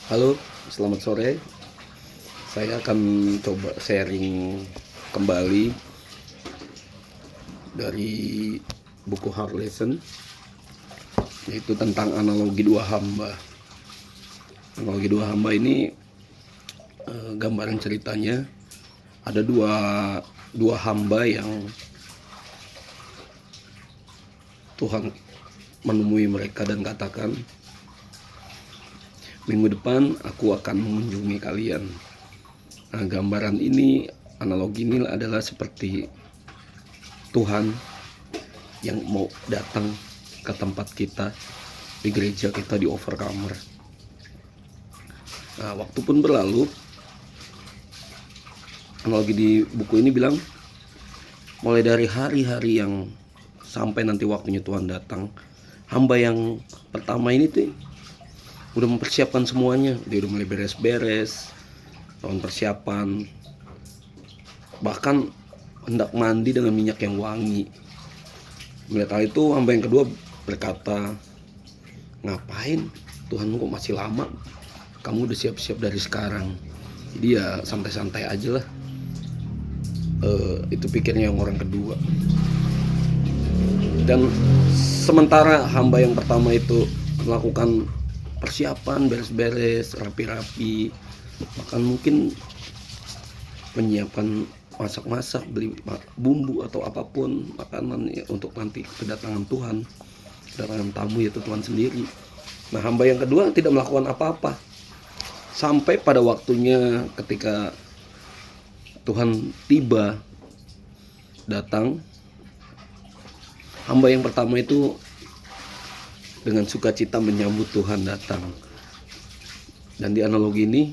Halo, selamat sore. Saya akan coba sharing kembali dari buku Hard Lesson, yaitu tentang analogi dua hamba. Analogi dua hamba ini gambaran ceritanya ada dua hamba yang Tuhan menemui mereka dan katakan, minggu depan aku akan mengunjungi kalian. Nah, gambaran ini, analogi ini adalah seperti Tuhan yang mau datang ke tempat kita, di gereja kita, di Overcomer. Nah, waktu pun berlalu. Analogi di buku ini bilang, mulai dari hari-hari yang sampai nanti waktunya Tuhan datang, hamba yang pertama ini tuh udah mempersiapkan semuanya. Dia udah mulai beres-beres, tahun persiapan, bahkan hendak mandi dengan minyak yang wangi. Melihat hal itu, hamba yang kedua berkata, ngapain Tuhan, kok masih lama? Kamu udah siap-siap dari sekarang. Jadi ya santai-santai aja lah. Itu pikirnya yang orang kedua. Dan sementara hamba yang pertama itu melakukan persiapan, beres-beres, rapi-rapi, bahkan mungkin menyiapkan masak-masak, beli bumbu atau apapun makanan ya, untuk nanti kedatangan Tuhan, kedatangan tamu, yaitu Tuhan sendiri. Nah, hamba yang kedua tidak melakukan apa-apa sampai pada waktunya ketika Tuhan tiba, datang. Hamba yang pertama itu dengan sukacita menyambut Tuhan datang. Dan di analogi ini,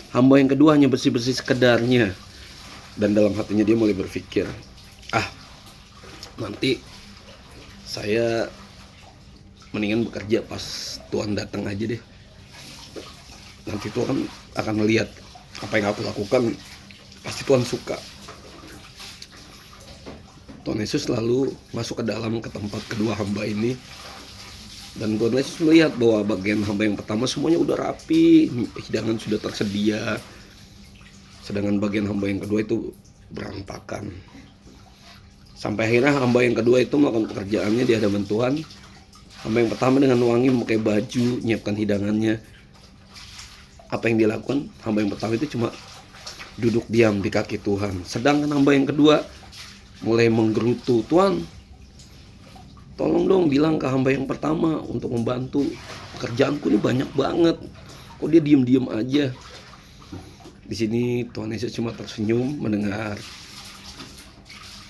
hamba yang kedua hanya bersih-bersih sekedarnya. Dan dalam hatinya dia mulai berpikir, nanti saya mendingan bekerja pas Tuhan datang aja deh. Nanti Tuhan akan melihat apa yang aku lakukan, pasti Tuhan suka. Tuhan Yesus lalu masuk ke dalam, ke tempat kedua hamba ini. Dan Tuhan Yesus melihat bahwa bagian hamba yang pertama semuanya udah rapi, hidangan sudah tersedia. Sedangkan bagian hamba yang kedua itu berantakan. Sampai akhirnya hamba yang kedua itu melakukan pekerjaannya di hadapan Tuhan. Hamba yang pertama dengan wangi memakai baju, menyiapkan hidangannya. Apa yang dilakukan? Hamba yang pertama itu cuma duduk diam di kaki Tuhan. Sedangkan hamba yang kedua mulai menggerutu, Tuhan, tolong dong bilang ke hamba yang pertama untuk membantu. Pekerjaanku ini banyak banget. Kok dia diem-diem aja? Di sini Tuhan Yesus cuma tersenyum mendengar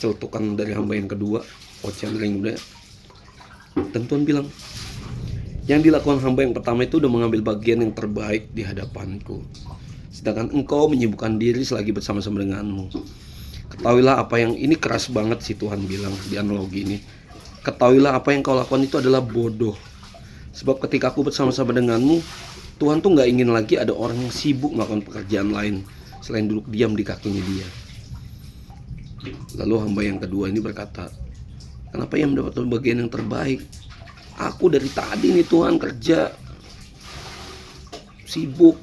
celutukan dari hamba yang kedua, ocehan yang muda. Dan Tuhan bilang, yang dilakukan hamba yang pertama itu udah mengambil bagian yang terbaik di hadapanku. Sedangkan engkau menyibukkan diri selagi bersama-sama denganmu. Ketahuilah apa yang, ini keras banget sih Tuhan bilang di analogi ini. Ketahuilah apa yang kau lakukan itu adalah bodoh. Sebab ketika aku bersama-sama denganmu, Tuhan tuh gak ingin lagi ada orang yang sibuk melakukan pekerjaan lain selain duduk diam di kakinya dia. Lalu hamba yang kedua ini berkata, kenapa ia mendapatkan bagian yang terbaik? Aku dari tadi nih Tuhan kerja, sibuk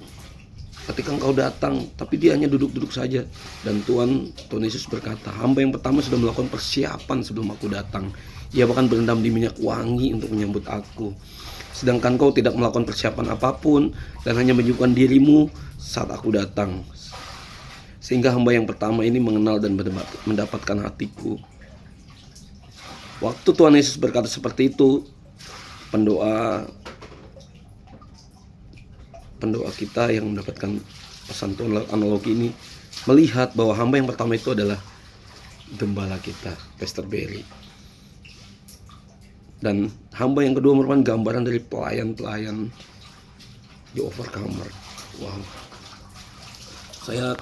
ketika engkau datang, tapi dia hanya duduk-duduk saja. Dan Tuhan Yesus berkata, hamba yang pertama sudah melakukan persiapan sebelum aku datang. Ia bahkan berendam di minyak wangi untuk menyambut aku. Sedangkan kau tidak melakukan persiapan apapun dan hanya menyibukkan dirimu saat aku datang. Sehingga hamba yang pertama ini mengenal dan mendapatkan hatiku. Waktu Tuhan Yesus berkata seperti itu, pendoa kita yang mendapatkan pesan Tuhan lewat analogi ini melihat bahwa hamba yang pertama itu adalah gembala kita, Pastor Berry. Dan hamba yang kedua merupakan gambaran dari pelayan-pelayan di Overcomer. Wow. Saya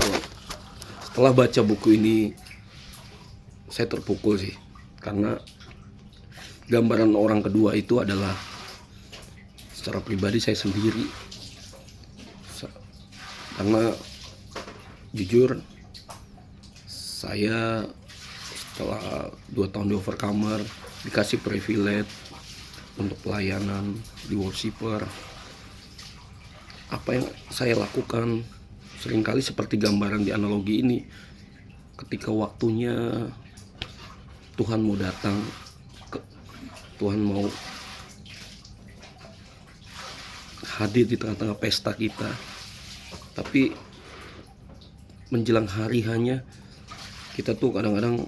setelah baca buku ini, saya terpukul sih. Karena gambaran orang kedua itu adalah, secara pribadi saya sendiri. Karena jujur, saya setelah 2 tahun di Overcomer dikasih privilege untuk pelayanan di worshiper. apa yang saya lakukan seringkali seperti gambaran di analogi ini. Ketika waktunya Tuhan mau datang, Tuhan mau hadir di tengah-tengah pesta kita, tapi menjelang hari hanya kita tuh kadang-kadang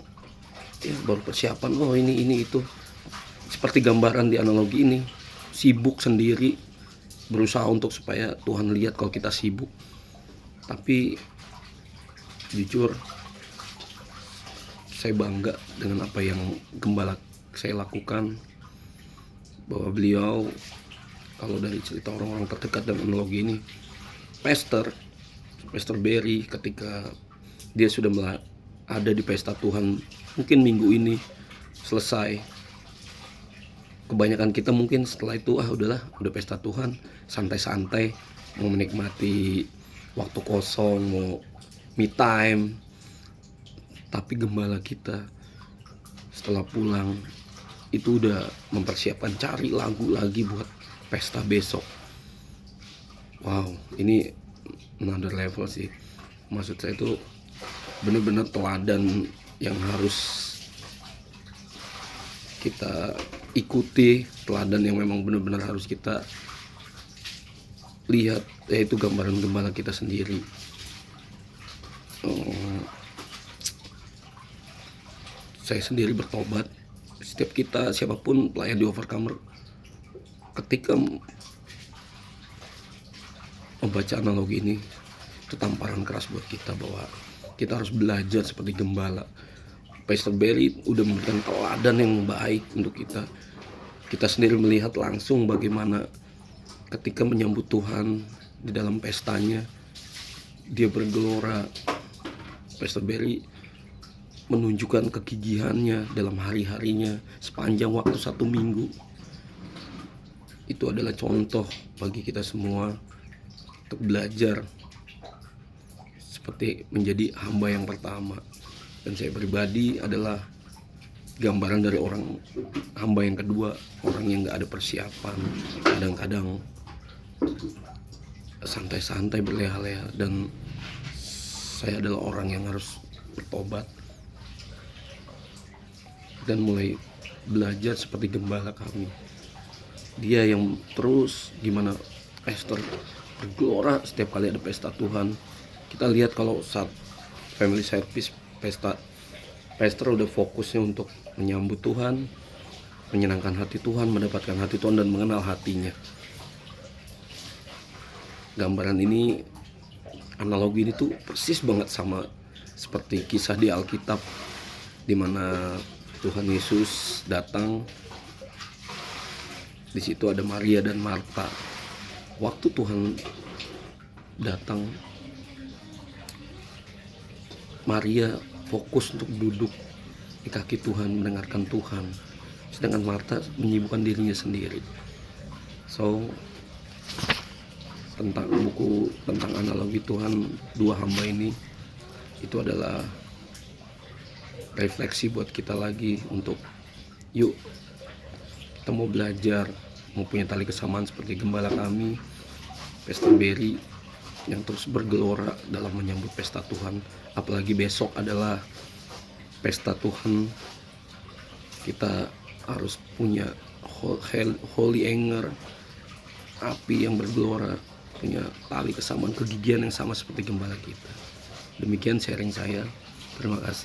ya baru persiapan, oh ini itu, seperti gambaran di analogi ini, sibuk sendiri, berusaha untuk supaya Tuhan lihat kalau kita sibuk. Tapi jujur saya bangga dengan apa yang gembala saya lakukan, bahwa beliau, kalau dari cerita orang-orang terdekat dan analogi ini, Pastor Barry, ketika dia sudah ada di pesta Tuhan, mungkin minggu ini selesai, kebanyakan kita mungkin setelah itu udahlah, udah pesta Tuhan, santai-santai, mau menikmati waktu kosong, mau me time. Tapi gembala kita setelah pulang itu udah mempersiapkan, cari lagu lagi buat pesta besok. Wow, ini another level sih. Maksud saya itu benar-benar teladan yang harus kita ikuti, teladan yang memang benar-benar harus kita lihat, yaitu gambaran gembala kita sendiri. Saya sendiri bertobat. Setiap kita, siapapun pelayan di Overcomer, ketika membaca analogi ini, itu tamparan keras buat kita bahwa kita harus belajar seperti gembala. Pastor Barry udah memberikan teladan yang baik untuk kita. Kita sendiri melihat langsung bagaimana ketika menyambut Tuhan di dalam pestanya, dia bergelora. Pastor Barry menunjukkan kegigihannya dalam hari-harinya sepanjang waktu 1 minggu. Itu adalah contoh bagi kita semua untuk belajar seperti menjadi hamba yang pertama. Dan saya pribadi adalah gambaran dari orang hamba yang kedua, orang yang gak ada persiapan, kadang-kadang santai-santai, berleha-leha. Dan saya adalah orang yang harus bertobat dan mulai belajar seperti gembala kami. Dia yang terus gimana pastor bergelora setiap kali ada pesta Tuhan. Kita lihat kalau saat family service pesta, pastor udah fokusnya untuk menyambut Tuhan, menyenangkan hati Tuhan, mendapatkan hati Tuhan dan mengenal hatinya. Gambaran ini, analogi ini tuh persis banget sama seperti kisah di Alkitab, di mana Tuhan Yesus datang. Di situ ada Maria dan Marta. Waktu Tuhan datang, Maria fokus untuk duduk di kaki Tuhan, mendengarkan Tuhan, sedangkan Marta menyibukkan dirinya sendiri. So, tentang buku tentang analogi Tuhan, dua hamba ini, itu adalah refleksi buat kita lagi untuk yuk kita mau belajar, mau punya tali kesamaan seperti gembala kami, Pastor Barry, yang terus bergelora dalam menyambut pesta Tuhan. Apalagi besok adalah pesta Tuhan, kita harus punya holy anger, api yang bergelora, punya tali kesamaan, kegigihan yang sama seperti gembala kita. Demikian sharing saya. Terima kasih.